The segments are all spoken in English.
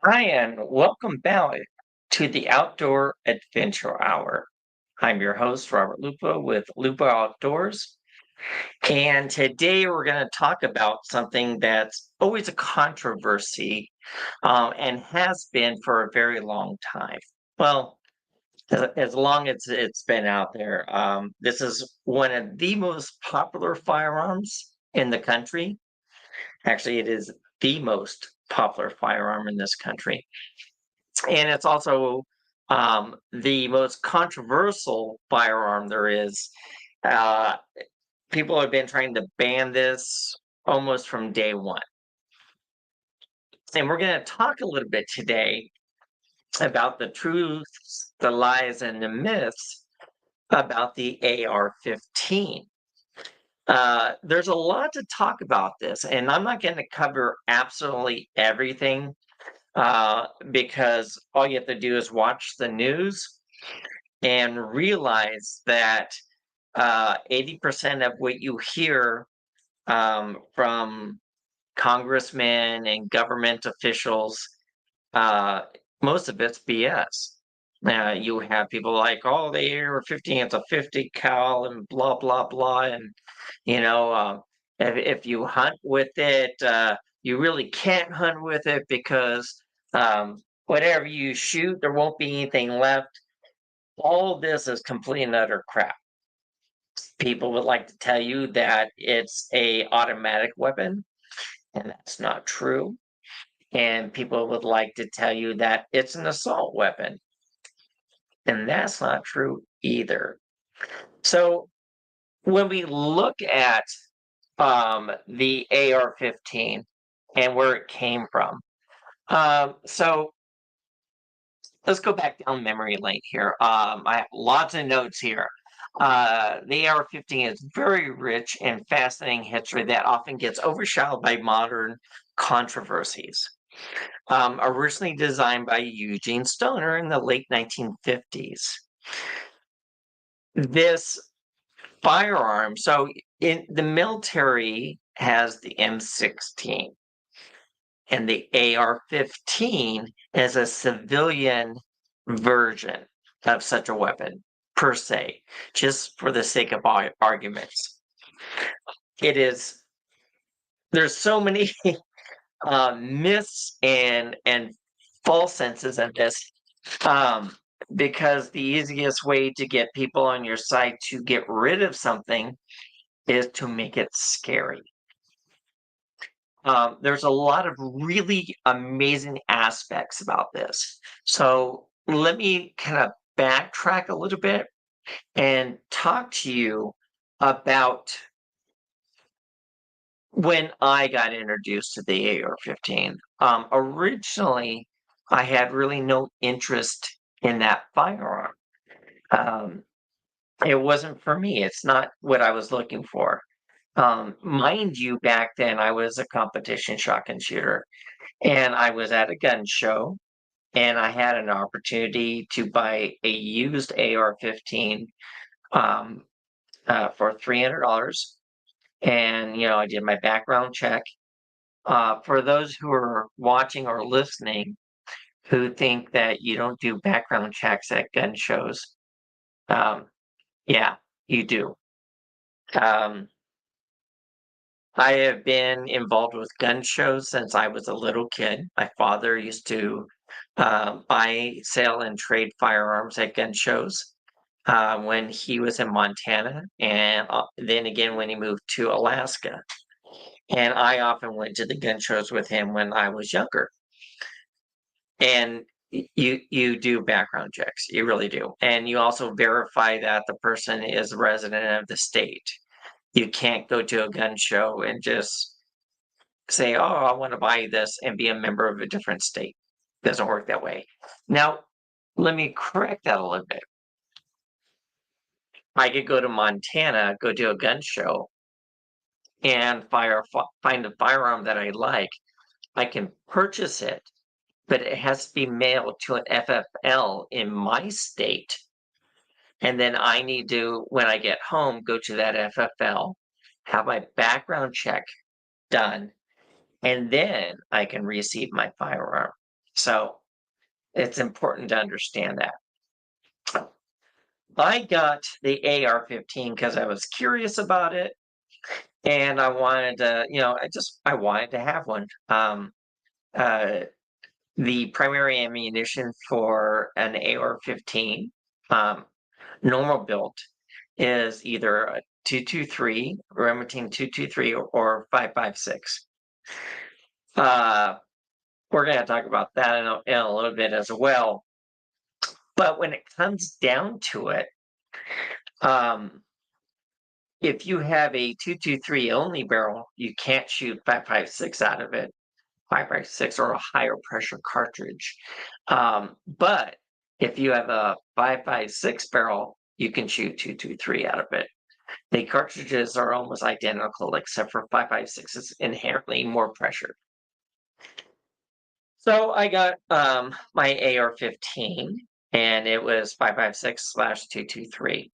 Hi, and welcome back to the Outdoor Adventure Hour. I'm your host, Robert Lupo with Lupo Outdoors. And today we're going to talk about something that's always a controversy and has been for a very long time. Well, as long as it's been out there, this is one of the most popular firearms in the country. Actually, it is the most popular firearm in this country, and it's also the most controversial firearm there is. Uh, People have been trying to ban this almost from day one. And we're going to talk a little bit today about the truths, the lies, and the myths about the AR-15. There's a lot to talk about this, and I'm not going to cover absolutely everything because all you have to do is watch the news and realize that 80% of what you hear from congressmen and government officials, uh, most of it's BS. You have people like, oh, the AR-15, it's a 50 cal and blah, blah, blah. And, you know, if you hunt with it, you really can't hunt with it because whatever you shoot, there won't be anything left. All this is complete and utter crap. People would like to tell you that it's a automatic weapon, and that's not true. And people would like to tell you that it's an assault weapon, and that's not true either. So when we look at the AR-15 and where it came from, so let's go back down memory lane here. I have lots of notes here. The AR-15 is very rich and fascinating history that often gets overshadowed by modern controversies. Originally designed by Eugene Stoner in the late 1950s. This firearm, so in the military has the M16 and the AR-15 is a civilian version of such a weapon per se, just for the sake of arguments. It is there's so many myths and false senses of this, um, because the easiest way to get people on your side to get rid of something is to make it scary. There's a lot of really amazing aspects about this. So let me kind of backtrack a little bit and talk to you about when I got introduced to the AR-15. Originally, I had really no interest in that firearm. Um, it wasn't for me. It's not what I was looking for. Mind you, back then I was a competition shotgun shooter, and I was at a gun show, and I had an opportunity to buy a used AR-15 um, for $300. And I did my background check. For those who are watching or listening who think that you don't do background checks at gun shows, um, yeah, you do. Um, I have been involved with gun shows since I was a little kid. My father used to buy, sell, and trade firearms at gun shows when he was in Montana, and then again when he moved to Alaska. And I often went to the gun shows with him when I was younger. And you do background checks, you really do, and you also verify that the person is a resident of the state. You can't go to a gun show and just say, "Oh, I want to buy this," and be a member of a different state. Doesn't work that way. Now, let me correct that a little bit. I could go to Montana, go to a gun show, and find a firearm that I like. I can purchase it, but it has to be mailed to an FFL in my state. And then I need to, when I get home, go to that FFL, have my background check done, and then I can receive my firearm. So it's important to understand that. I got the AR-15 because I was curious about it, and I wanted to, I wanted to have one. Uh, the primary ammunition for an AR-15, um, normal built, is either a 223, Remington 223, or 5.56. We're going to talk about that in a little bit as well. But when it comes down to it, if you have a 223 only barrel, you can't shoot 5.56 out of it, 5.56 or a higher pressure cartridge. But if you have a 5.56 barrel, you can shoot 223 out of it. The cartridges are almost identical, except for 5.56 is inherently more pressure. So I got my AR-15, and it was 5.56/223.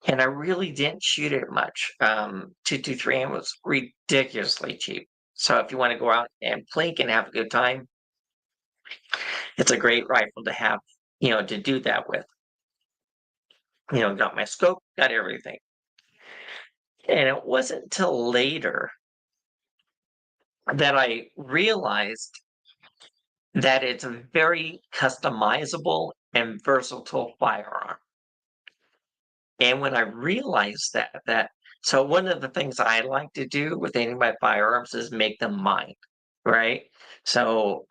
And I really didn't shoot it much. 223 was ridiculously cheap. So if you want to go out and plink and have a good time, it's a great rifle to have, to do that with. Got my scope, got everything. And it wasn't until later that I realized that it's a very customizable and versatile firearm. And when I realized so one of the things I like to do with any of my firearms is make them mine, right? So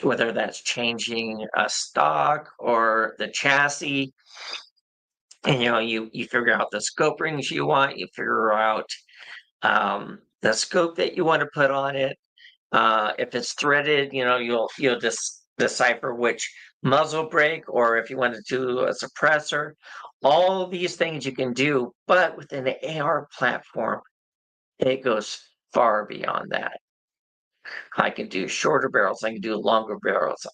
whether that's changing a stock or the chassis, and you figure out the scope rings you want, you figure out the scope that you want to put on it. If it's threaded, you'll just decipher which muzzle brake, or if you want to do a suppressor. All these things you can do, but within the AR platform, it goes far beyond that. I can do shorter barrels, I can do longer barrels.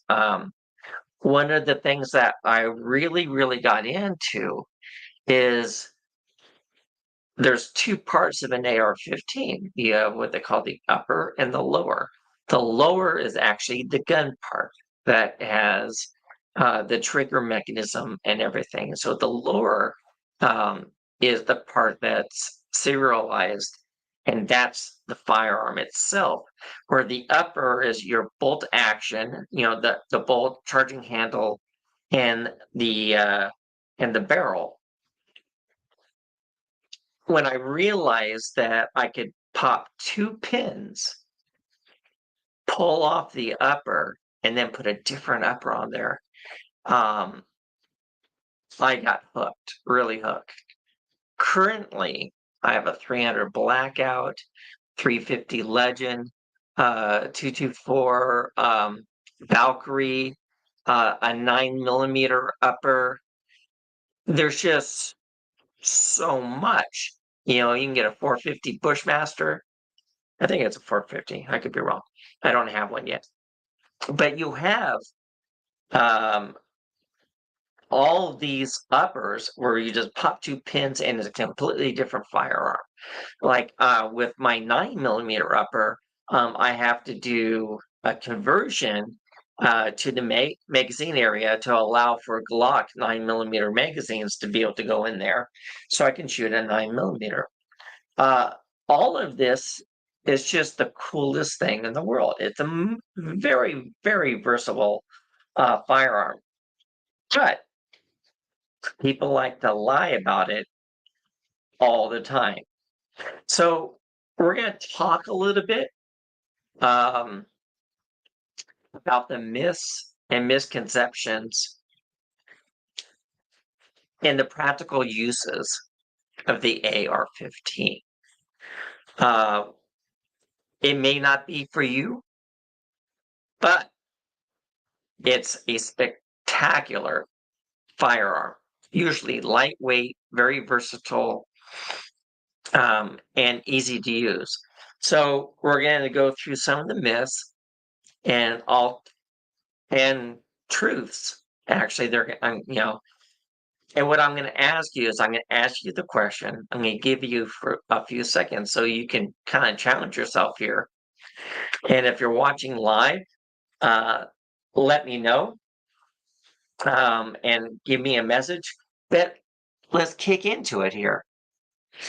One of the things that I really, really got into is there's two parts of an AR-15. You have what they call the upper and the lower. The lower is actually the gun part that has the trigger mechanism and everything. So the lower is the part that's serialized, and that's the firearm itself. Where the upper is your bolt action, the bolt, charging handle, and the barrel. When I realized that I could pop two pins, pull off the upper, and then put a different upper on there, I got hooked, really hooked. Currently, I have a 300 Blackout, 350 Legend, 224 Valkyrie, a 9mm upper. There's just so much. You can get a 450 Bushmaster. I think it's a 450. I could be wrong. I don't have one yet. But you have all these uppers where you just pop two pins and it's a completely different firearm. Like with my 9mm upper, I have to do a conversion to the magazine area to allow for Glock 9mm magazines to be able to go in there, so I can shoot a 9mm. All of this is just the coolest thing in the world. It's a very, very versatile firearm, but people like to lie about it all the time. So we're going to talk a little bit about the myths and misconceptions and the practical uses of the AR-15. It may not be for you, but it's a spectacular firearm, usually lightweight, very versatile, and easy to use. So we're going to go through some of the myths and truths. Actually, and what I'm going to ask you is, I'm going to ask you the question. I'm going to give you for a few seconds so you can kind of challenge yourself here. And if you're watching live, let me know and give me a message. But let's kick into it here.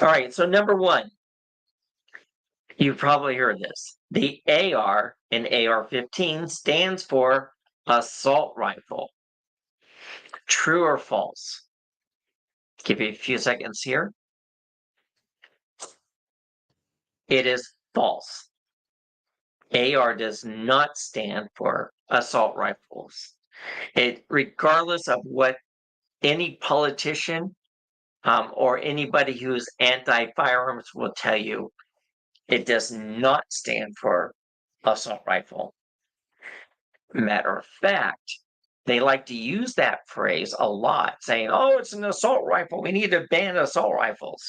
All right, so number one, you've probably heard this. The AR in AR-15 stands for assault rifle. True or false? Give you a few seconds here. It is false. AR does not stand for assault rifles. Regardless of what any politician or anybody who's anti-firearms will tell you, it does not stand for assault rifle. Matter of fact, they like to use that phrase a lot, saying, oh, it's an assault rifle. We need to ban assault rifles.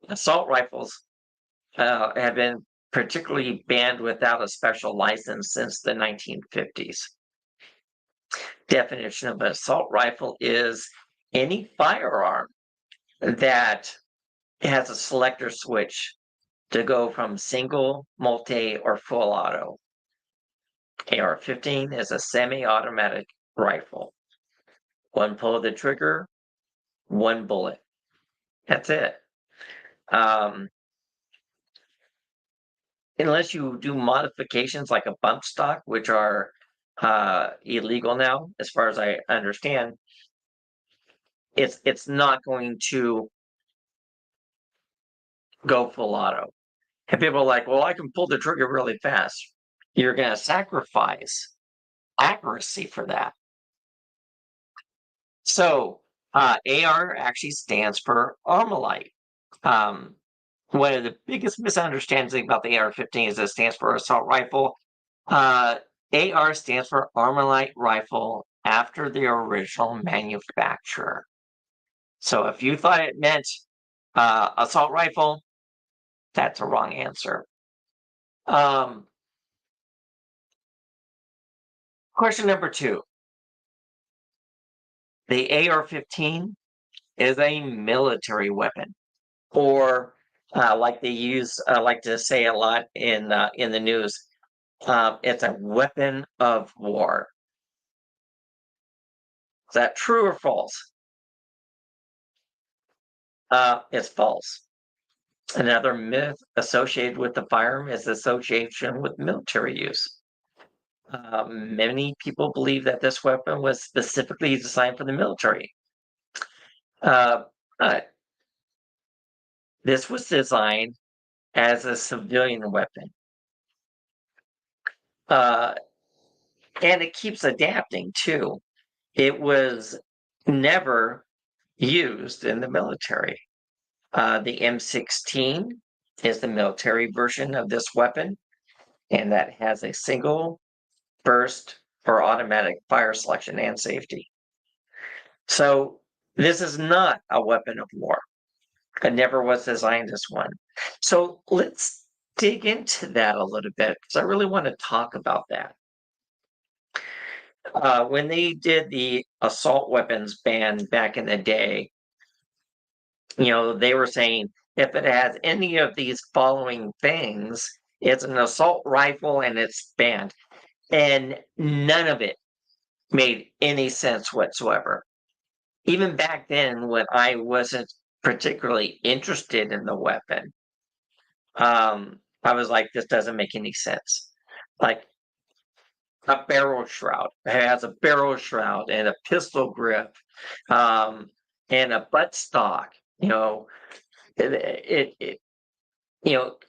Assault rifles have been particularly banned without a special license since the 1950s. Definition of an assault rifle is any firearm that has a selector switch to go from single, multi, or full auto. AR-15 is a semi-automatic rifle. One pull of the trigger, one bullet. That's it. Unless you do modifications like a bump stock, which are illegal now, as far as I understand, it's not going to go full auto. And people are like, well, I can pull the trigger really fast. You're going to sacrifice accuracy for that. So AR actually stands for Armalite. One of the biggest misunderstandings about the AR-15 is it stands for assault rifle. AR stands for Armalite rifle after the original manufacturer. So if you thought it meant assault rifle, that's a wrong answer. Question number two. The AR-15 is a military weapon, or like they like to say a lot in the news, it's a weapon of war. Is that true or false? It's false. Another myth associated with the firearm is association with military use. Many people believe that this weapon was specifically designed for the military. But this was designed as a civilian weapon. And it keeps adapting too. It was never used in the military. The M16 is the military version of this weapon, and that has a single burst for automatic fire selection and safety. So this is not a weapon of war. It never was designed as one. So let's dig into that a little bit because I really want to talk about that. When they did the assault weapons ban back in the day, they were saying if it has any of these following things, it's an assault rifle and it's banned. And none of it made any sense whatsoever. Even back then, when I wasn't particularly interested in the weapon, I was like, this doesn't make any sense. Like a barrel shroud. It has a barrel shroud and a pistol grip and a butt stock.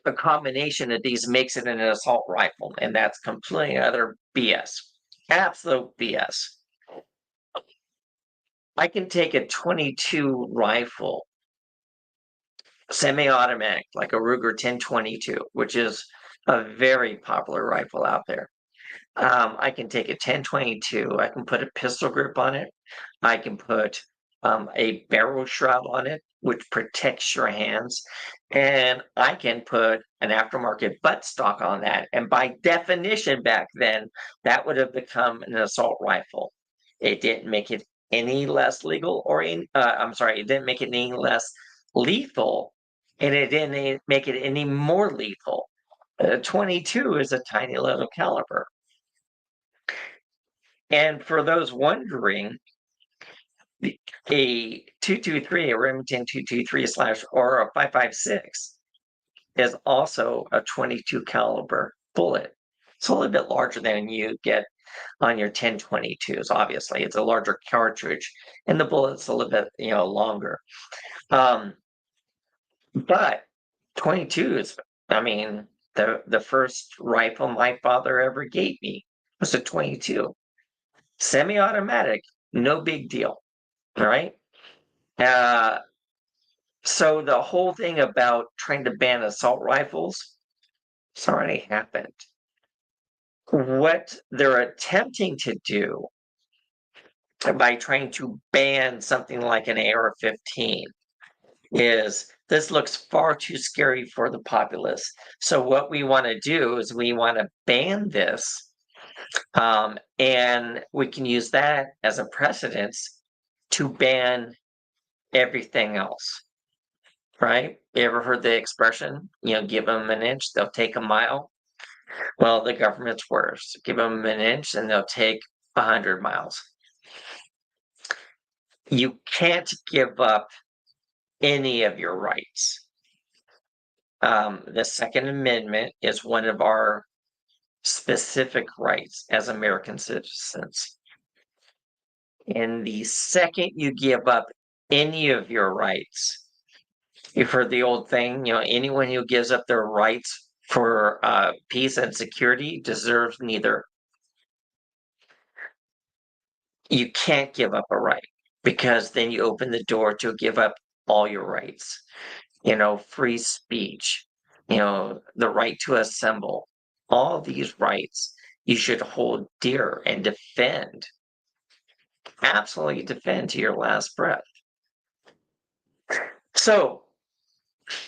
A combination of these makes it an assault rifle, and that's completely utter BS. Absolute BS. I can take a 22 rifle, semi-automatic, like a Ruger 1022, which is a very popular rifle out there. I can take a 1022. I can put a pistol grip on it. I can put a barrel shroud on it, which protects your hands. And I can put an aftermarket butt stock on that. And by definition, back then, that would have become an assault rifle. It didn't make it any less legal, it didn't make it any less lethal, and it didn't make it any more lethal. .22 is a tiny little caliber. And for those wondering, a 223, a Remington 223 slash or a 5.56 is also a .22 caliber bullet. It's a little bit larger than you get on your 10.22s. Obviously, it's a larger cartridge, and the bullet's a little bit longer. But 22s, I mean, the first rifle my father ever gave me was a 22, semi-automatic, no big deal. All right. Uh, so the whole thing about trying to ban assault rifles, it's already happened. What they're attempting to do by trying to ban something like an AR-15 is this looks far too scary for the populace. So what we want to do is we want to ban this, and we can use that as a precedence to ban everything else. Right? You ever heard the expression, give them an inch, they'll take a mile? Well, the government's worse. Give them an inch and they'll take 100 miles. You can't give up any of your rights. The Second Amendment is one of our specific rights as American citizens. And the second you give up any of your rights, you've heard the old thing, anyone who gives up their rights for peace and security deserves neither. You can't give up a right because then you open the door to give up all your rights. Free speech, the right to assemble, all these rights you should hold dear and defend, absolutely defend to your last breath. So,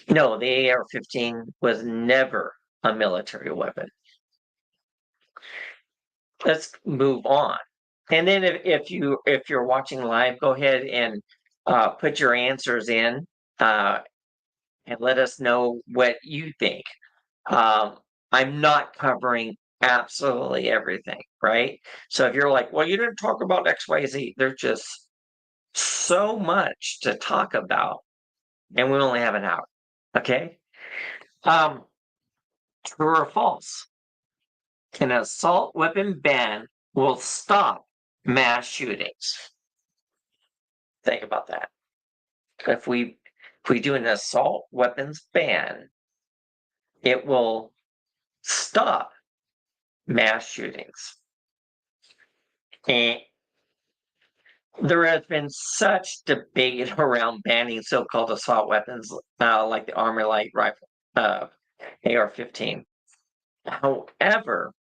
no, the AR-15 was never a military weapon. Let's move on. And then if you're watching live, go ahead and put your answers in and let us know what you think. I'm not covering absolutely everything, right? So if you're like, well, you didn't talk about XYZ, there's just so much to talk about, and we only have an hour. Okay. True or false? An assault weapon ban will stop mass shootings. Think about that. If we do an assault weapons ban, it will stop mass shootings. And there has been such debate around banning so-called assault weapons like the Armor Light rifle, AR-15. However,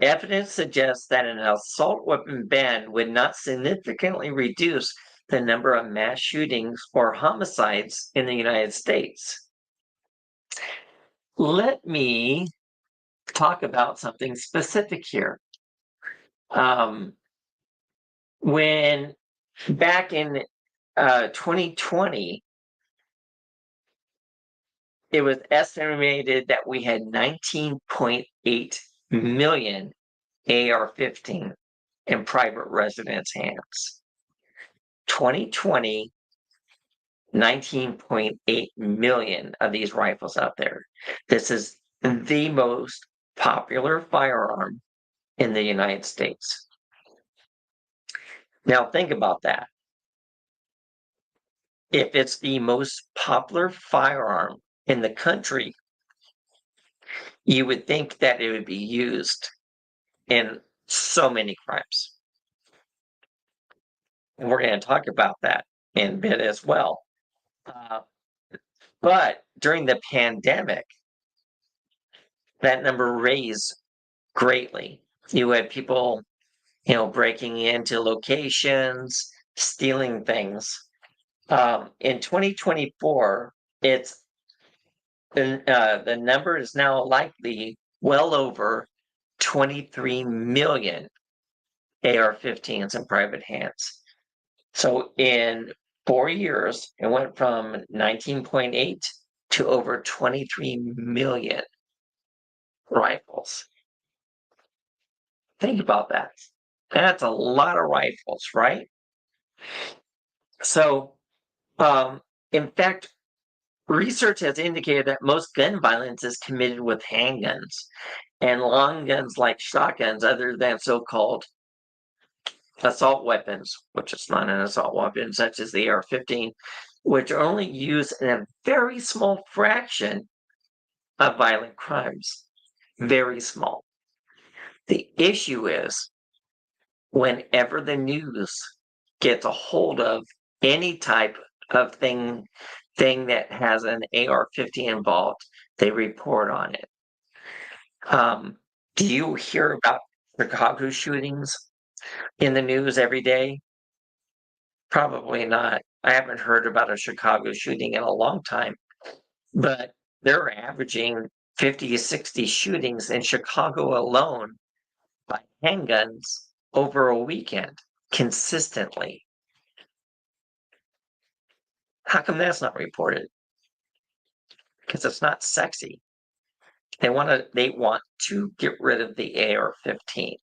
evidence suggests that an assault weapon ban would not significantly reduce the number of mass shootings or homicides in the United States. Let me talk about something specific here. When back in 2020, it was estimated that we had 19.8 million AR-15 in private residents' hands. 2020, 19.8 million of these rifles out there. This is the most popular firearm in the United States. Now think about that. If it's the most popular firearm in the country, you would think that it would be used in so many crimes. And we're going to talk about that in a bit as well. But during the pandemic, that number raised greatly. You had people, breaking into locations, stealing things. In 2024, the number is now likely well over 23 million AR-15s in private hands. So in 4 years, it went from 19.8 to over 23 million. rifles. Think about that. That's a lot of rifles, right? So, in fact, research has indicated that most gun violence is committed with handguns and long guns like shotguns, other than so-called assault weapons, which is not an assault weapon, such as the AR-15, which are only used in a very small fraction of violent crimes. Very small. The issue is whenever the news gets a hold of any type of thing that has an AR-15 involved, they report on it. Do you hear about Chicago shootings in the news every day? Probably not. I haven't heard about a Chicago shooting in a long time, but they're averaging 50 to 60 shootings in Chicago alone by handguns over a weekend consistently. How come that's not reported? Because it's not sexy. They want to get rid of the AR-15.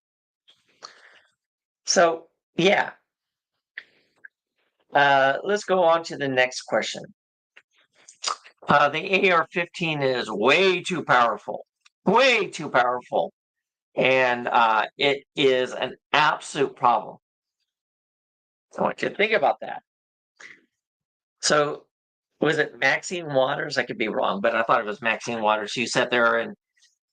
So yeah, let's go on to the next question. The AR-15 is way too powerful, and it is an absolute problem. I want you to think about that. So, was it Maxine Waters? I could be wrong, but I thought it was Maxine Waters. She sat there, and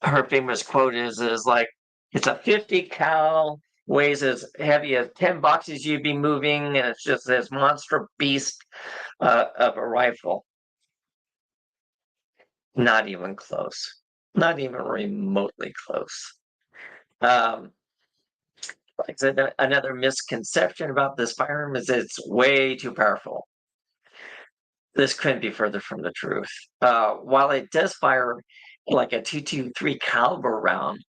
her famous quote is like, "It's a 50 cal, weighs as heavy as 10 boxes you'd be moving, and it's just this monster beast of a rifle." Not even close. Not even remotely close. Um, like I said, another misconception about this firearm is it's way too powerful. This couldn't be further from the truth. While it does fire like a 223 caliber round,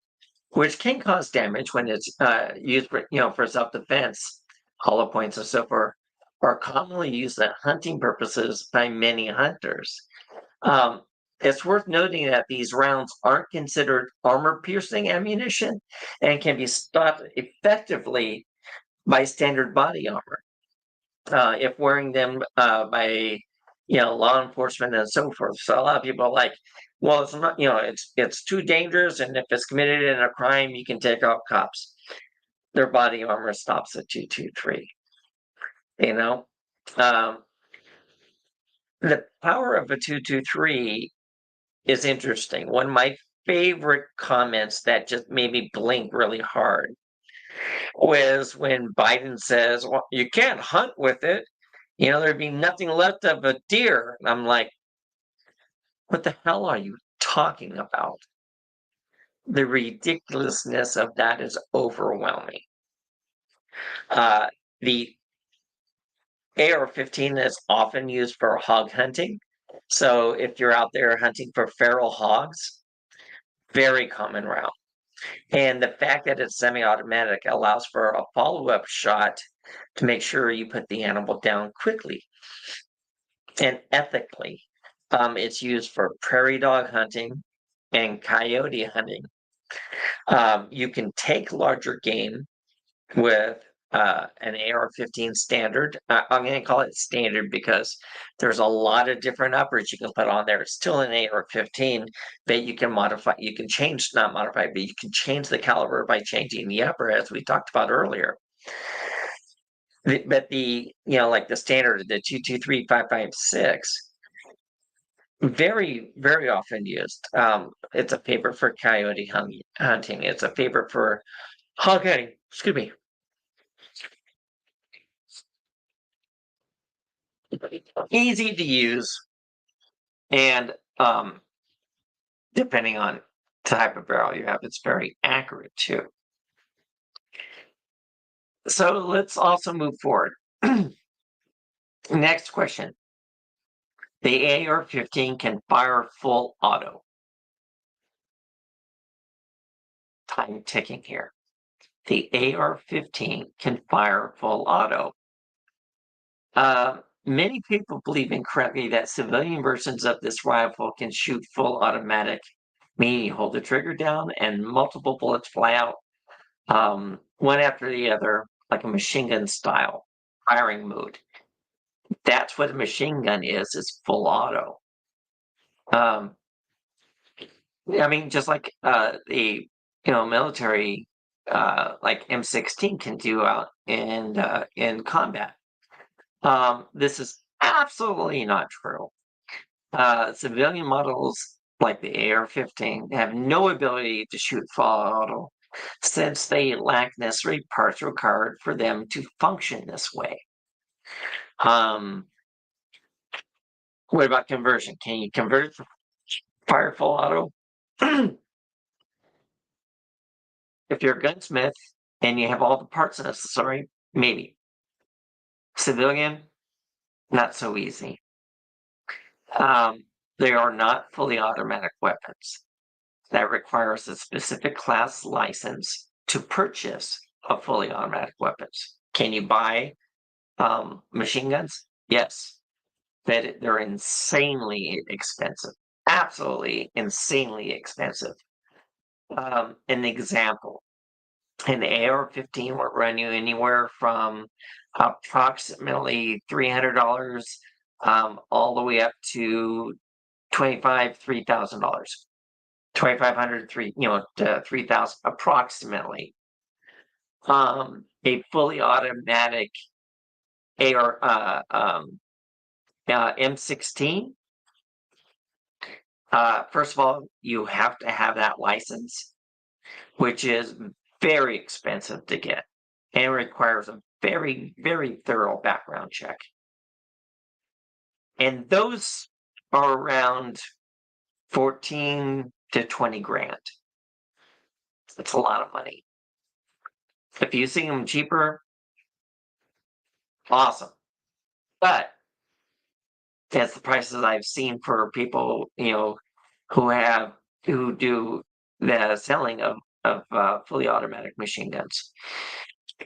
which can cause damage when it's used for self-defense, hollow points and so forth, are commonly used at hunting purposes by many hunters. Um, it's worth noting that these rounds aren't considered armor-piercing ammunition and can be stopped effectively by standard body armor. If wearing them by law enforcement and so forth. So a lot of people are like, well, it's not, it's too dangerous, and if it's committed in a crime, you can take out cops. Their body armor stops at 223. You know, um, the power of a 223 is interesting. One of my favorite comments that just made me blink really hard was when Biden says, "Well, you can't hunt with it. There'd be nothing left of a deer." And I'm like, what the hell are you talking about? The ridiculousness of that is overwhelming. The AR-15 is often used for hog hunting. So if you're out there hunting for feral hogs, very common route. And the fact that it's semi-automatic allows for a follow-up shot to make sure you put the animal down quickly and ethically. It's used for prairie dog hunting and coyote hunting. You can take larger game with an AR-15 standard. I'm going to call it standard because there's a lot of different uppers you can put on there. It's still an AR-15, but you can modify, you can change, not modify, but you can change the caliber by changing the upper, as we talked about earlier. But like the standard, the 223 5.56, very, very often used. It's a favorite for coyote hunting. It's a favorite for hog hunting. Excuse me. Easy to use, and depending on type of barrel you have, it's very accurate too. So let's also move forward. Next question. The AR-15 can fire full auto. Time ticking here. The AR-15 can fire full auto. Many people believe incorrectly that civilian versions of this rifle can shoot full automatic meaning you hold the trigger down and multiple bullets fly out, one after the other, like a machine gun style firing mode. That's what a machine gun is. It's full auto. I mean, just like the military, like M16 can do out in combat. This is absolutely not true. Civilian models like the AR-15 have no ability to shoot full auto since they lack necessary parts required for them to function this way. What about conversion? Can you convert it to fire full auto? If you're a gunsmith and you have all the parts necessary, maybe. Civilian, not so easy. They are not fully automatic weapons. That requires a specific class license to purchase a fully automatic weapons. Can you buy machine guns? Yes, but they're insanely expensive. Absolutely insanely expensive. An example, an AR-15 will run you anywhere from approximately $300 all the way up to $3,000. 2,500, to 3,000 approximately. A fully automatic AR M16. First of all, you have to have that license, which is very expensive to get and requires a very, very thorough background check. And those are around 14 to 20 grand. That's a lot of money. If you see them cheaper, awesome. But that's the prices I've seen for people, who do the selling of fully automatic machine guns,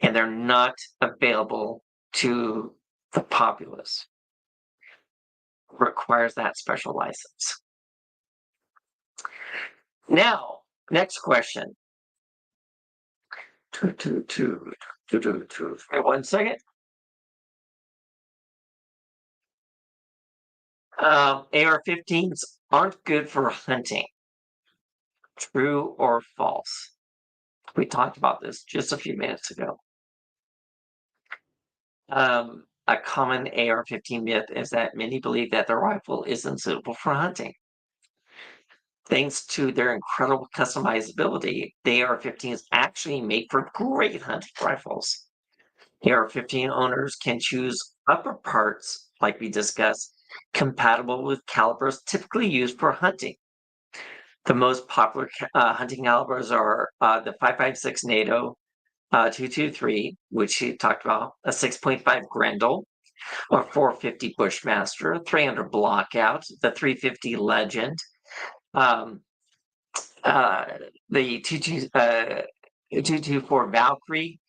and they're not available to the populace. Requires that special license. Now, next question. Wait 1 second. AR-15s aren't good for hunting. True or false? We talked about this just a few minutes ago. A common AR-15 myth is that many believe that the rifle isn't suitable for hunting. Thanks to their incredible customizability, the AR-15s actually make for great hunting rifles. AR-15 owners can choose upper parts, like we discussed, compatible with calibers typically used for hunting. The most popular hunting calibers are the 5.56 NATO 223, which he talked about, a 6.5 Grendel, a 450 Bushmaster, 300 Blockout, the 350 Legend, the 224 Valkyrie.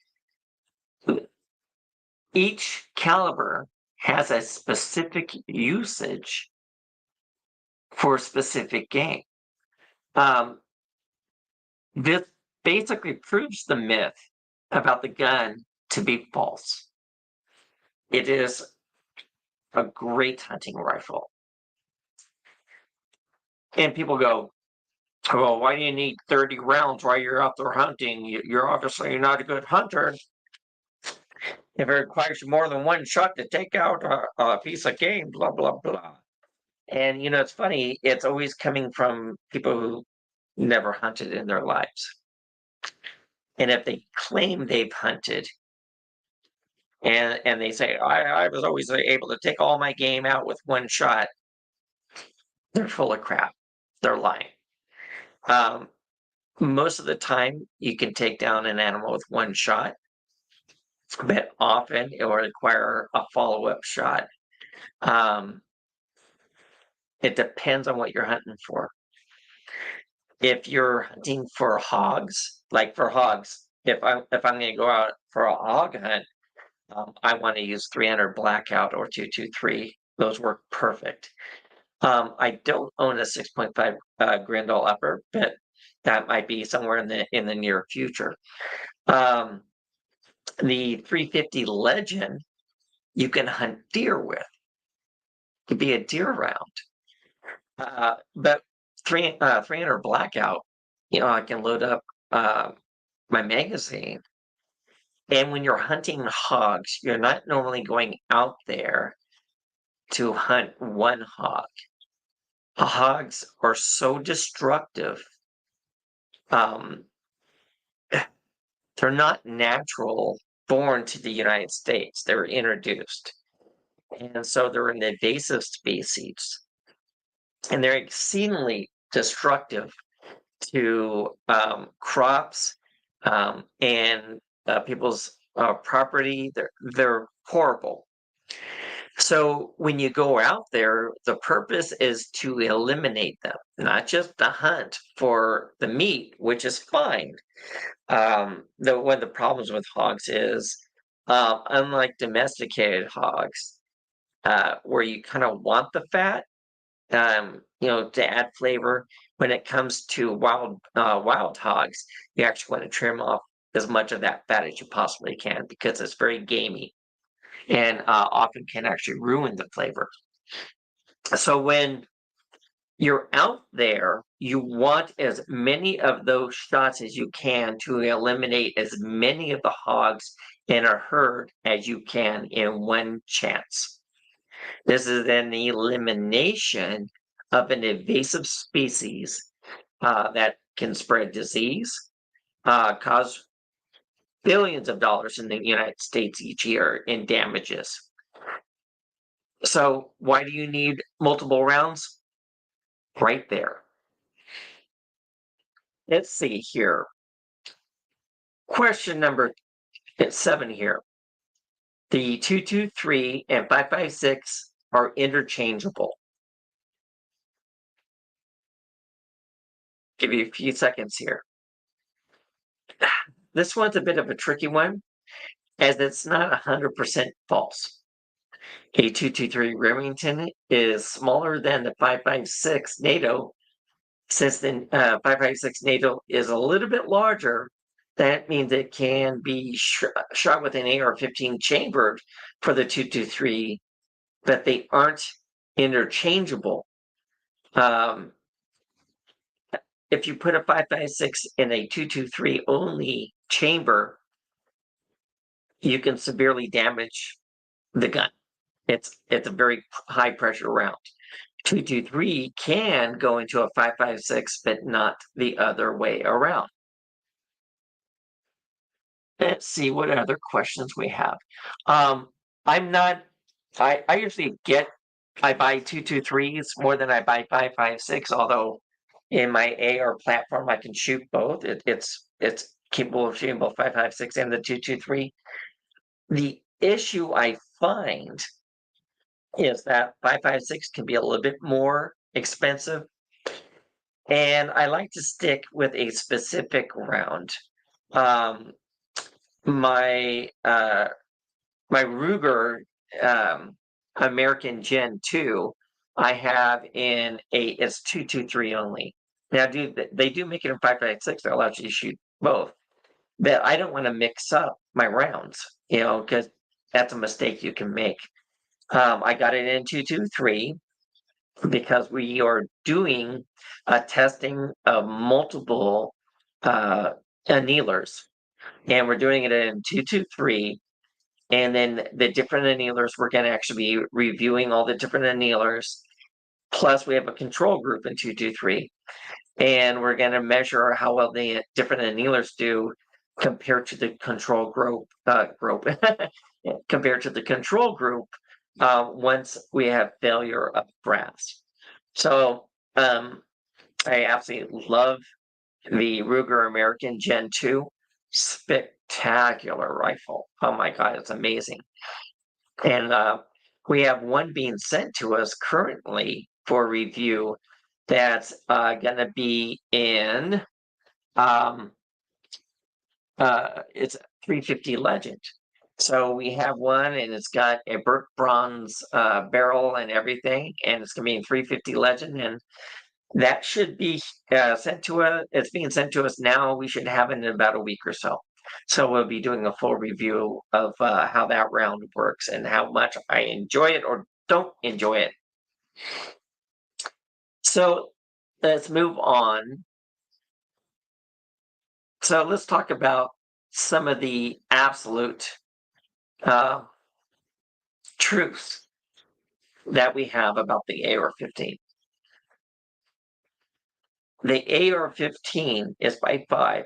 Each caliber has a specific usage for a specific game. This basically proves the myth about the gun to be false. It is a great hunting rifle. And people go, well, why do you need 30 rounds while you're out there hunting? You're obviously not a good hunter. If it requires more than one shot to take out a piece of game, blah, blah, blah. And, it's funny, it's always coming from people who never hunted in their lives. And if they claim they've hunted, and they say, I was always able to take all my game out with one shot, they're full of crap. They're lying. Most of the time, you can take down an animal with one shot, but often it will require a follow-up shot. It depends on what you're hunting for. If you're hunting for hogs, if I'm going to go out for a hog hunt, I want to use 300 Blackout or 223. Those work perfect. I don't own a 6.5 Grendel upper, but that might be somewhere in the near future. The 350 Legend you can hunt deer with. It could be a deer round. But 300 Blackout, I can load up my magazine. And when you're hunting hogs, you're not normally going out there to hunt one hog. Hogs are so destructive. Um, they're not natural born to the United States. They're introduced. And so they're an invasive species. And they're exceedingly destructive to crops and people's property. They're horrible. So when you go out there, the purpose is to eliminate them, not just to hunt for the meat, which is fine. One of the problems with hogs is, unlike domesticated hogs, where you kind of want the fat, to add flavor. When it comes to wild hogs, you actually want to trim off as much of that fat as you possibly can because it's very gamey and often can actually ruin the flavor. So when you're out there, you want as many of those shots as you can to eliminate as many of the hogs in a herd as you can in one chance. This is an elimination of an invasive species that can spread disease, cause billions of dollars in the United States each year in damages. So why do you need multiple rounds? Right there. Let's see here. Question number 7 here. The 223 and 556 are interchangeable. Give you a few seconds here. This one's a bit of a tricky one, as it's not 100% false. A 223 Remington is smaller than the 556 NATO. Since the 556 NATO is a little bit larger, that means it can be shot with an AR-15 chambered for the 223, but they aren't interchangeable. If you put a 556 in a 223 only chamber, you can severely damage the gun. It's a very high pressure round. 223 can go into a 556, but not the other way around. Let's see what other questions we have. I'm not. I usually I buy 223s more than I buy 556. Although in my AR platform I can shoot both. It's capable of shooting both 556 and the 223. The issue I find is that 556 can be a little bit more expensive, and I like to stick with a specific round. My my Ruger American Gen 2, I have in it's 223 only. Now, they do make it in 556 that allows you to shoot both, but I don't want to mix up my rounds, because that's a mistake you can make. I got it in 223 because we are doing a testing of multiple annealers, and we're doing it in 223. And then the different annealers, we're going to actually be reviewing all the different annealers. Plus, we have a control group in 223, and we're going to measure how well the different annealers do compared to the control group. Compared to the control group, once we have failure of brass. So I absolutely love the Ruger American Gen 2. Spectacular rifle. Oh my God, it's amazing. And we have one being sent to us currently for review that's going to be in, it's 350 Legend. So we have one, and it's got a burnt bronze barrel and everything, and it's going to be in 350 Legend, and that should be sent to us. It's being sent to us now. We should have it in about a week or so. So we'll be doing a full review of how that round works and how much I enjoy it or don't enjoy it. So let's move on. So let's talk about some of the absolute uh, truths that we have about the AR-15. The AR-15 is by five.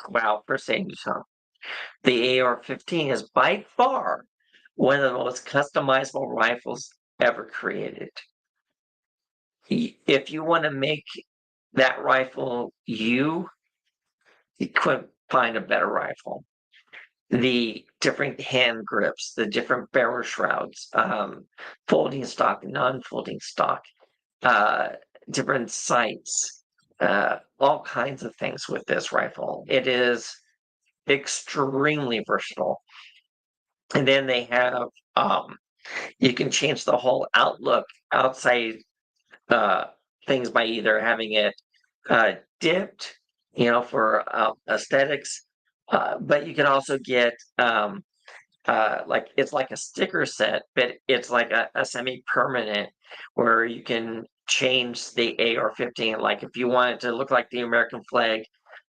Wow, for saying so. The AR-15 is by far one of the most customizable rifles ever created. If you want to make that rifle you couldn't find a better rifle. The different hand grips, the different barrel shrouds, folding stock, non-folding stock, uh, different sights, all kinds of things with this rifle. It is extremely versatile. And then they have you can change the whole outlook outside uh, things by either having it dipped, for aesthetics, but you can also get like it's like a sticker set, but it's like a semi-permanent where you can change the AR-15. Like if you want it to look like the American flag,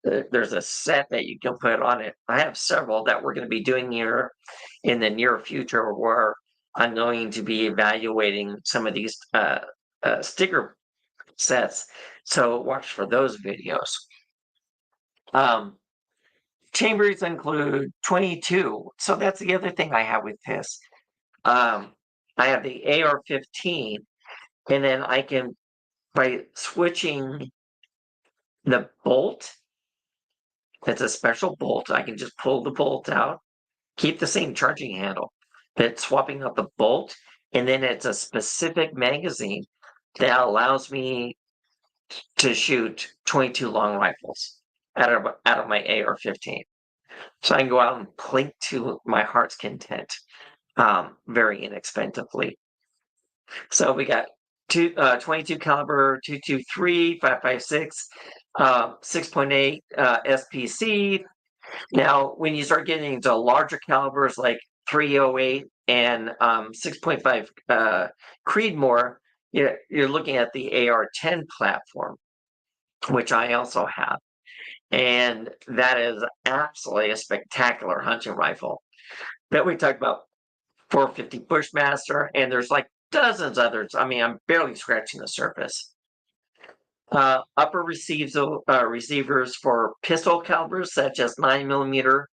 there's a set that you can put on it. I have several that we're going to be doing here in the near future where I'm going to be evaluating some of these sticker sets. So watch for those videos. Um, Chambers include 22. So that's the other thing I have with this. Um, I have the AR-15, and then I can, by switching the bolt, it's a special bolt. I can just pull the bolt out, keep the same charging handle, but swapping out the bolt, and then it's a specific magazine that allows me to shoot 22 long rifles out of my AR-15. So I can go out and plink to my heart's content, very inexpensively. So we got 22 caliber 223, 5.56, 6.8 SPC. Now, when you start getting into larger calibers like 308 and 6.5 Creedmoor, you're looking at the AR-10 platform, which I also have. And that is absolutely a spectacular hunting rifle. But we talked about 450 Bushmaster, and there's like dozens others. I mean, I'm barely scratching the surface. Upper receivers for pistol calibers such as 9mm,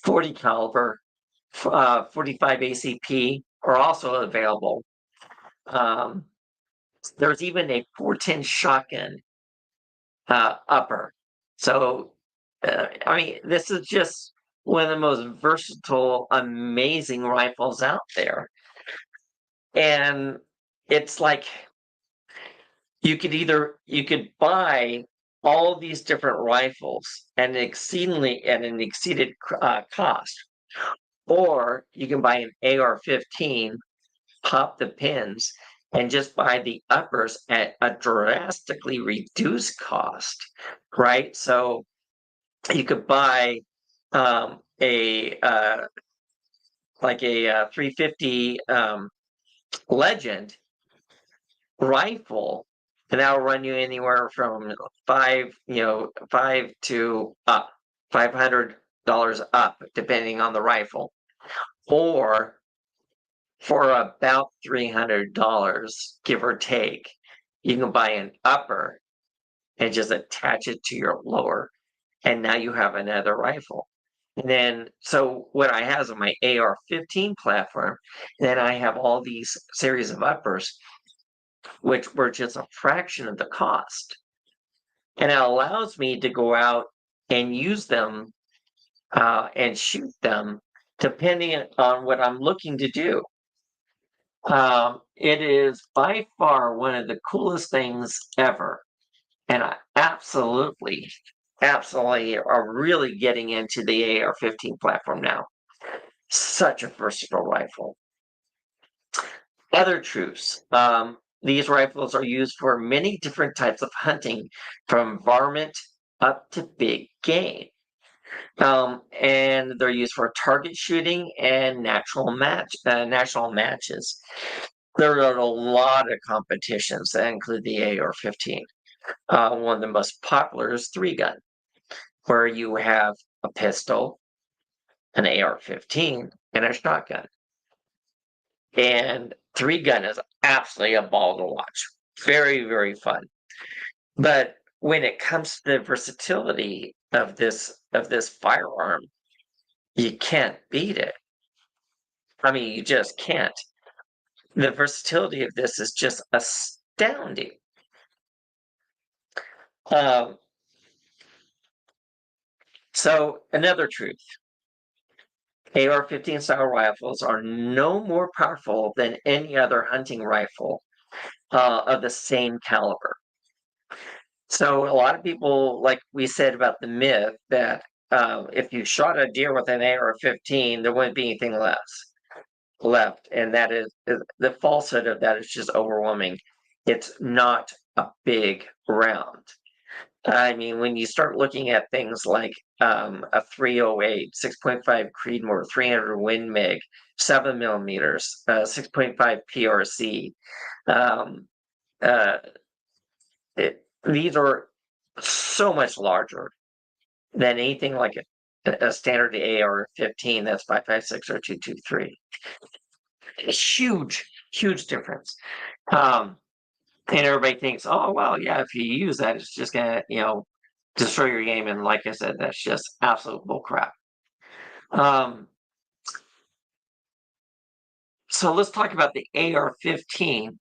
40 caliber, 45 ACP are also available. There's even a 410 shotgun upper. So, I mean, this is just one of the most versatile, amazing rifles out there. And it's like you could buy all these different rifles at an exceeded cost, or you can buy an AR-15, pop the pins, and just buy the uppers at a drastically reduced cost, right? So you could buy a like a 350 Legend rifle, and that'll run you anywhere from five to up, $500 up, depending on the rifle, or for about $300, give or take, you can buy an upper and just attach it to your lower, and now you have another rifle. And then, so what I have is my AR-15 platform, and then I have all these series of uppers, which were just a fraction of the cost. And it allows me to go out and use them and shoot them depending on what I'm looking to do. It is by far one of the coolest things ever. And I absolutely absolutely are really getting into the AR-15 platform now. Such a versatile rifle. Other truths. These rifles are used for many different types of hunting, from varmint up to big game. And they're used for target shooting and national matches. There are a lot of competitions that include the AR-15. One of the most popular is three gun, where you have a pistol, an AR-15, and a shotgun. And three gun is absolutely a ball to watch. Very, very fun. But when it comes to the versatility of this firearm, you can't beat it. I mean, you just can't. The versatility of this is just astounding. Um, so another truth. AR-15 style rifles are no more powerful than any other hunting rifle of the same caliber. So a lot of people, like we said about the myth that if you shot a deer with an AR-15, there wouldn't be anything left, and that is the falsehood of that is just overwhelming. It's not a big round. I mean, when you start looking at things like a 308, 6.5 Creedmoor, 300 Win Mig, 7 millimeters, 6.5 PRC, um, uh, these are so much larger than anything like a standard AR-15 that's 5.56 or 2.23. Huge, huge difference. And everybody thinks, oh, well, yeah, if you use that, it's just gonna, destroy your game. And like I said, that's just absolute bullcrap. So let's talk about the AR-15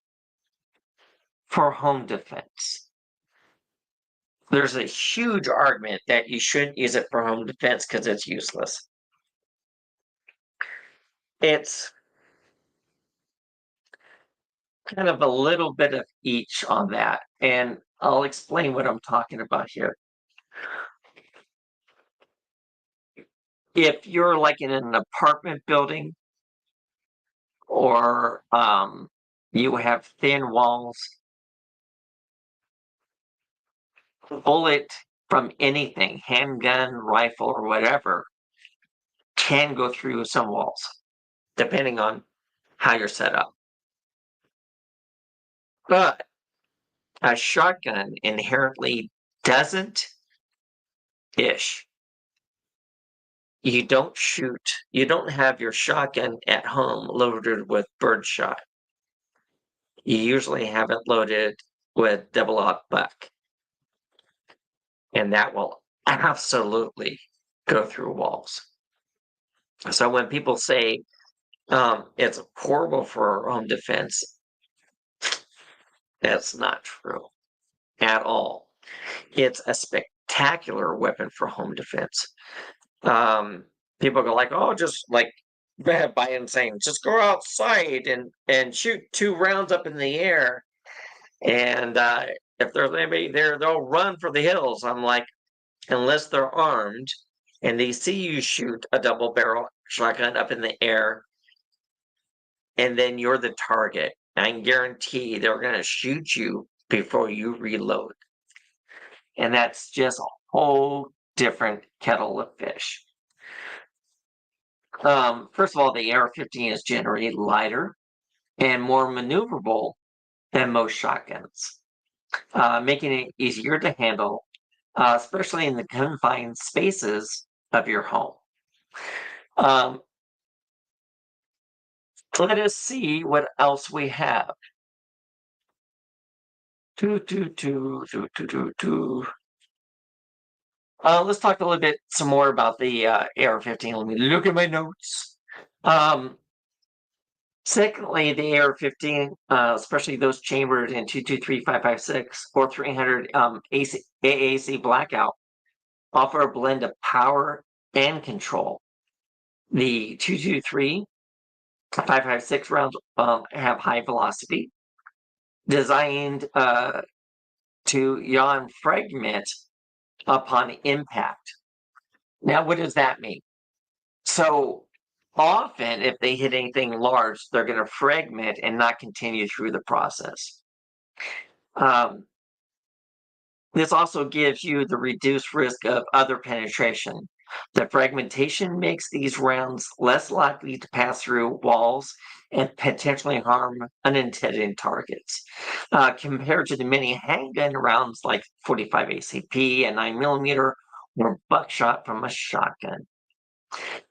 for home defense. There's a huge argument that you shouldn't use it for home defense because it's useless. It's kind of a little bit of each on that, and I'll explain what I'm talking about here. If you're like in an apartment building or you have thin walls, bullet from anything, handgun, rifle, or whatever, can go through some walls, depending on how you're set up. But a shotgun inherently doesn't ish. You don't have your shotgun at home loaded with birdshot. You usually have it loaded with double-aught buck, and that will absolutely go through walls. So when people say it's horrible for home defense, that's not true at all. It's a spectacular weapon for home defense. People go like, oh, just like Biden saying, just go outside and shoot 2 rounds up in the air, and if there's anybody there, they'll run for the hills. I'm like, unless they're armed and they see you shoot a double barrel shotgun up in the air, and then you're the target, I guarantee they're going to shoot you before you reload. And that's just a whole different kettle of fish. First of all, the AR-15 is generally lighter and more maneuverable than most shotguns, making it easier to handle, especially in the confined spaces of your home. Let us see what else we have. Let's talk a little bit some more about the AR-15. Let me look at my notes. Secondly, the AR-15, especially those chambered in 223, 556, or 300 AAC blackout, offer a blend of power and control. The 223, 556 rounds have high velocity, designed to yaw and fragment upon impact. Now, what does that mean? So often, if they hit anything large, they're going to fragment and not continue through the process. Um, this also gives you the reduced risk of other penetration. The fragmentation makes these rounds less likely to pass through walls and potentially harm unintended targets. Compared to the many handgun rounds like 45 ACP and 9mm or buckshot from a shotgun.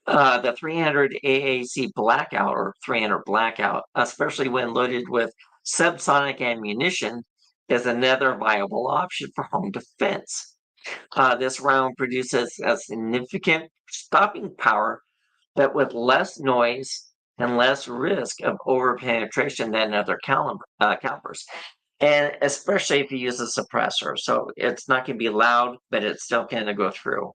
The 300 AAC blackout or 300 blackout, especially when loaded with subsonic ammunition, is another viable option for home defense. This round produces a significant stopping power, but with less noise and less risk of overpenetration than other calibers. And especially if you use a suppressor. So it's not going to be loud, but it's still going to go through.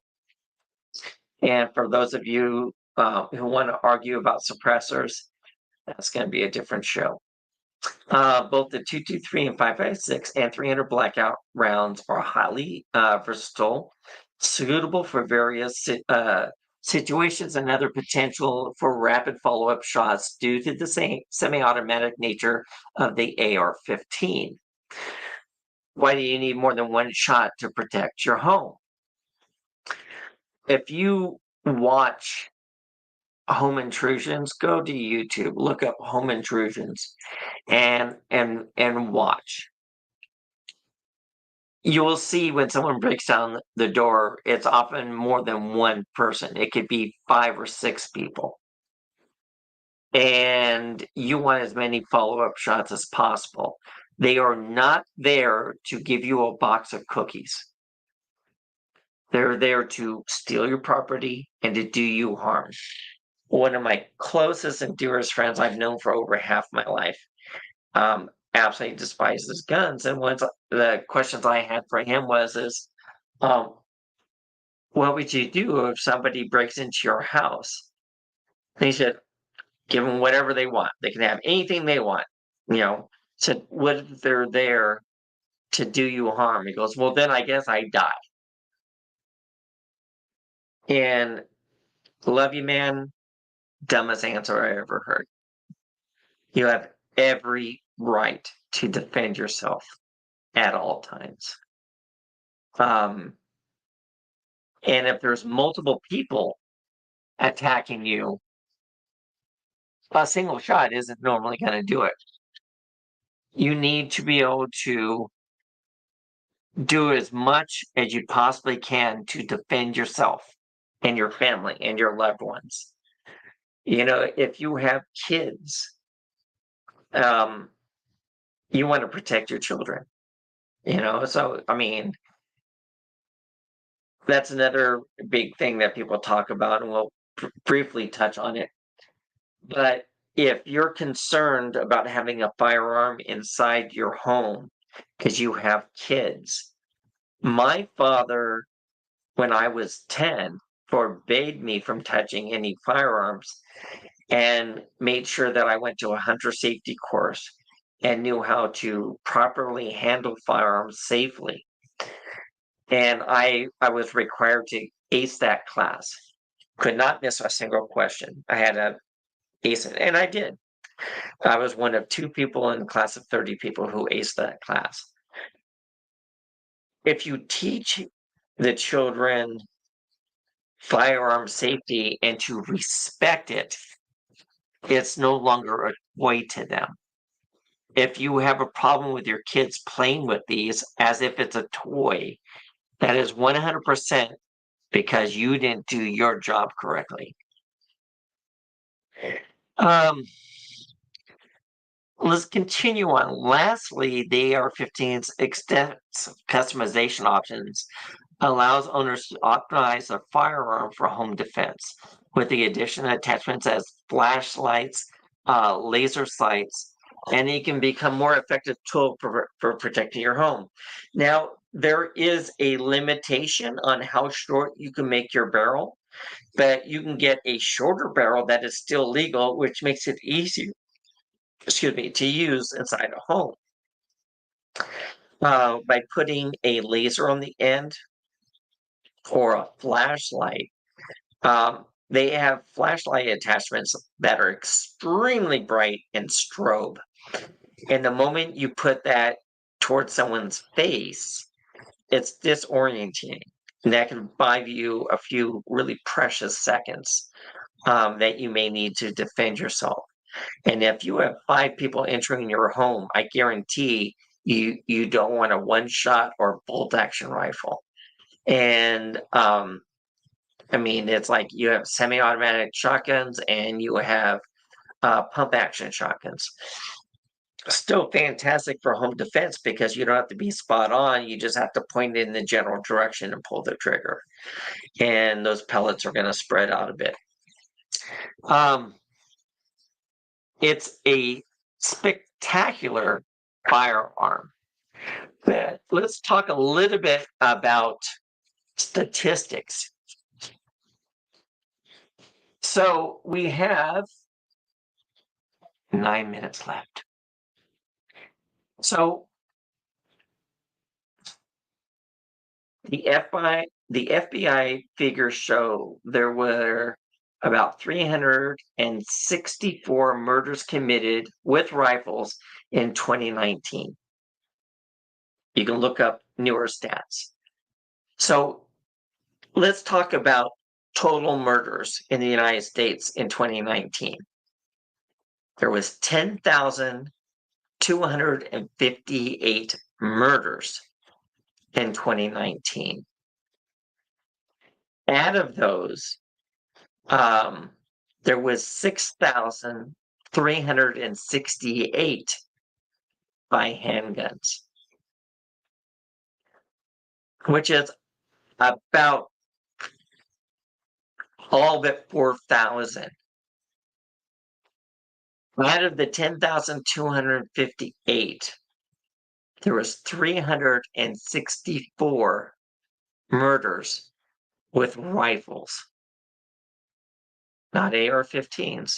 And for those of you who want to argue about suppressors, that's going to be a different show. Both the 223 and 5.56 and 300 blackout rounds are highly versatile, suitable for various situations and other potential for rapid follow-up shots due to the same semi-automatic nature of the AR-15. Why do you need more than one shot to protect your home? If you watch home intrusions, go to YouTube, look up home intrusions and watch. You will see when someone breaks down the door, it's often more than one person. It could be 5 or 6 people. And you want as many follow-up shots as possible. They are not there to give you a box of cookies. They're there to steal your property and to do you harm. One of my closest and dearest friends I've known for over half my life absolutely despises guns. And one of the questions I had for him was, what would you do if somebody breaks into your house? And he said, give them whatever they want. They can have anything they want. You know, said, what if they're there to do you harm? He goes, well, then I guess I die. And love you, man. Dumbest answer I ever heard. You have every right to defend yourself at all times. And if there's multiple people attacking you, a single shot isn't normally going to do it. You need to be able to do as much as you possibly can to defend yourself and your family and your loved ones. You know, if you have kids, you want to protect your children. You know, so I mean, that's another big thing that people talk about, and we'll briefly touch on it. But if you're concerned about having a firearm inside your home because you have kids, my father, when I was 10, forbade me from touching any firearms and made sure that I went to a hunter safety course and knew how to properly handle firearms safely. And I was required to ace that class. Could not miss a single question. I had to ace it, and I did. I was one of 2 people in a class of 30 people who aced that class. If you teach the children firearm safety and to respect it, it's no longer a toy to them. If you have a problem with your kids playing with these as if it's a toy, that is 100% because you didn't do your job correctly. Let's continue on. Lastly, the AR-15's extensive customization options allows owners to optimize their firearm for home defense with the addition of attachments as flashlights, laser sights, and it can become more effective tool for protecting your home. Now, there is a limitation on how short you can make your barrel, but you can get a shorter barrel that is still legal, which makes it easier, to use inside a home. By putting a laser on the end, or a flashlight. They have flashlight attachments that are extremely bright and strobe. And the moment you put that towards someone's face, it's disorienting. And that can buy you a few really precious seconds that you may need to defend yourself. And if you have 5 people entering your home, I guarantee you don't want a one-shot or bolt action rifle. And I mean, it's like you have semi-automatic shotguns and you have pump action shotguns. Still fantastic for home defense because you don't have to be spot on. You just have to point in the general direction and pull the trigger. And those pellets are going to spread out a bit. It's a spectacular firearm. But let's talk a little bit about statistics. So we have 9 minutes left. So the FBI figures show there were about 364 murders committed with rifles in 2019. You can look up newer stats. So let's talk about total murders in the United States in 2019. There was 10,258 murders in 2019. Out of those, there was 6,368 by handguns, which is about all but 4,000. Out of the 10,258, there was 364 murders with rifles, not AR-15s,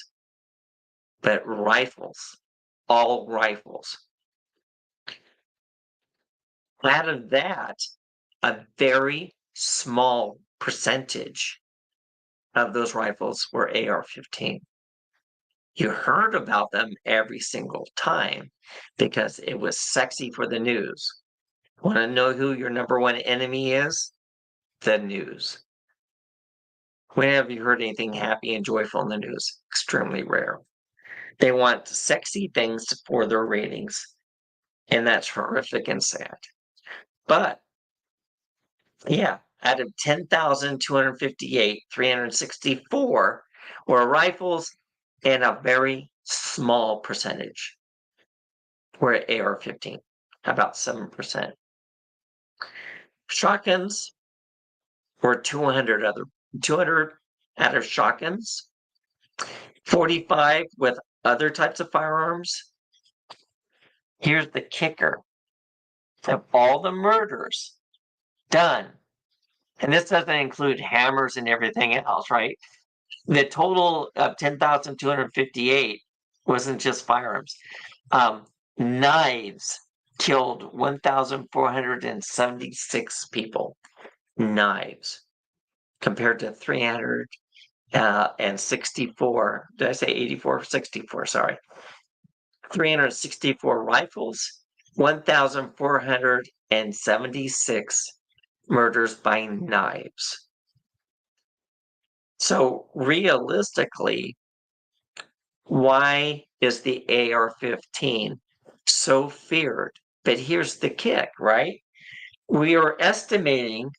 but rifles, all rifles. Out of that, a very small percentage of those rifles were AR-15. You heard about them every single time because it was sexy for the news. Want to know who your number one enemy is? The news. When have you heard anything happy and joyful in the news? Extremely rare. They want sexy things for their ratings, and that's horrific and sad. But yeah, out of 10,258, 364 were rifles, and a very small percentage were AR-15, about 7%. Shotguns were 200 out of shotguns, 45 with other types of firearms. Here's the kicker. Of all the murders done, and this doesn't include hammers and everything else, right? The total of 10,258 wasn't just firearms. Knives killed 1,476 people. Knives, compared to 364. Did I say 84? 64, sorry. 364 rifles, 1,476 murders by knives. So realistically, why is the AR-15 so feared? But here's the kick, right? We are estimating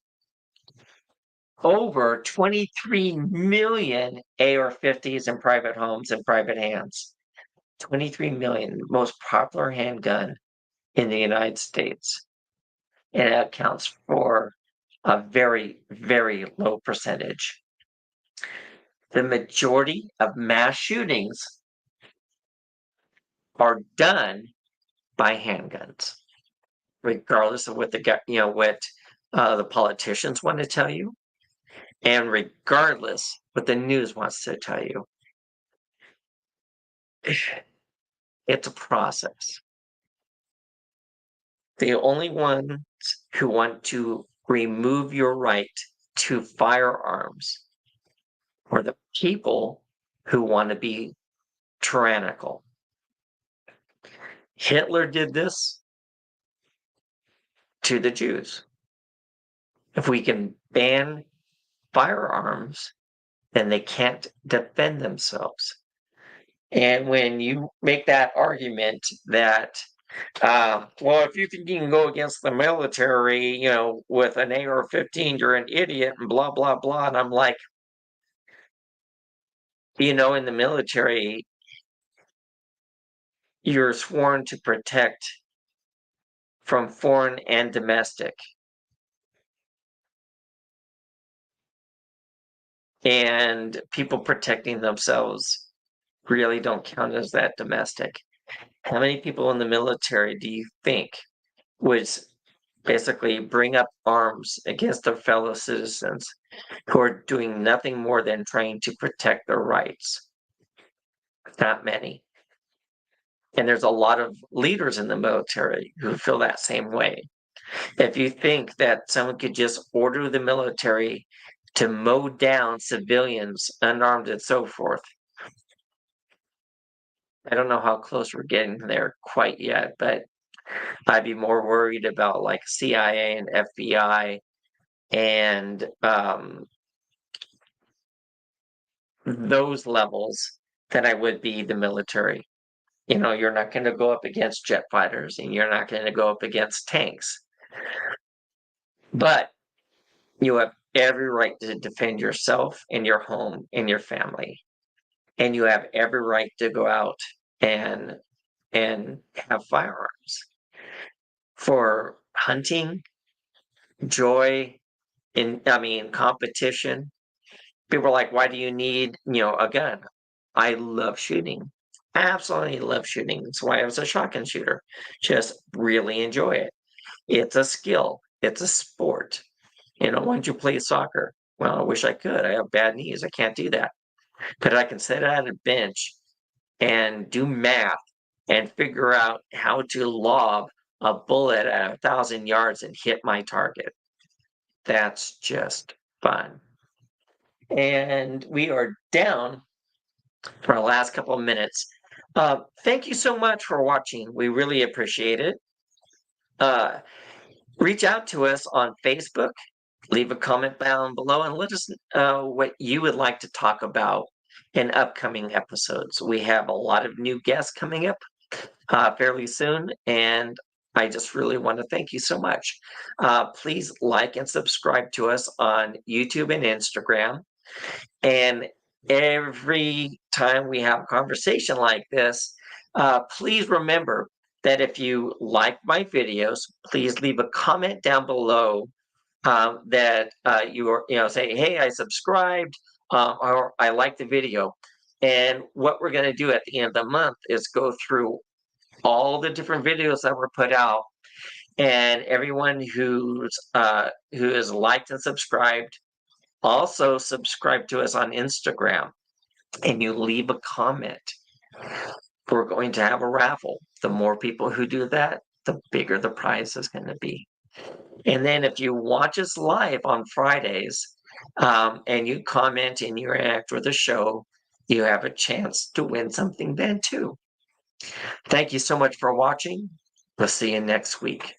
over 23 million AR-50s in private homes and private hands. 23 million, the most popular handgun in the United States. And it accounts for a very, very low percentage. The majority of mass shootings are done by handguns, regardless of what the politicians want to tell you, and regardless what the news wants to tell you. It's a process. The only ones who want to remove your right to firearms or the people who want to be tyrannical. Hitler did this to the Jews. If we can ban firearms, then they can't defend themselves. And when you make that argument that, well, if you think you can go against the military, with an AR-15, you're an idiot and blah, blah, blah. And I'm like, in the military, you're sworn to protect from foreign and domestic. And people protecting themselves really don't count as that domestic. How many people in the military do you think would basically bring up arms against their fellow citizens who are doing nothing more than trying to protect their rights? Not many. And there's a lot of leaders in the military who feel that same way. If you think that someone could just order the military to mow down civilians, unarmed and so forth, I don't know how close we're getting there quite yet, but I'd be more worried about like CIA and FBI and those levels than I would be the military. You're not going to go up against jet fighters and you're not going to go up against tanks. But you have every right to defend yourself and your home and your family. And you have every right to go out and have firearms for hunting, joy, competition. People are like, why do you need, a gun? I love shooting. Absolutely love shooting. That's why I was a shotgun shooter. Just really enjoy it. It's a skill. It's a sport. Why don't you play soccer? Well, I wish I could. I have bad knees. I can't do that. But I can sit on a bench and do math and figure out how to lob a bullet at 1,000 yards and hit my target. That's just fun. And we are down for our last couple of minutes. Thank you so much for watching. We really appreciate it. Reach out to us on Facebook. Leave a comment down below and let us know what you would like to talk about in upcoming episodes. We have a lot of new guests coming up fairly soon, and I just really want to thank you so much. Please like and subscribe to us on YouTube and Instagram. And every time we have a conversation like this, please remember that if you like my videos, please leave a comment down below that you are, say, hey, I subscribed or I like the video. And what we're going to do at the end of the month is go through all the different videos that were put out, and everyone who is liked and subscribed, also subscribe to us on Instagram, and you leave a comment. We're going to have a raffle. The more people who do that, the bigger the prize is going to be. And then if you watch us live on Fridays and you comment and you interact with the show, you have a chance to win something then too. Thank you so much for watching. We'll see you next week.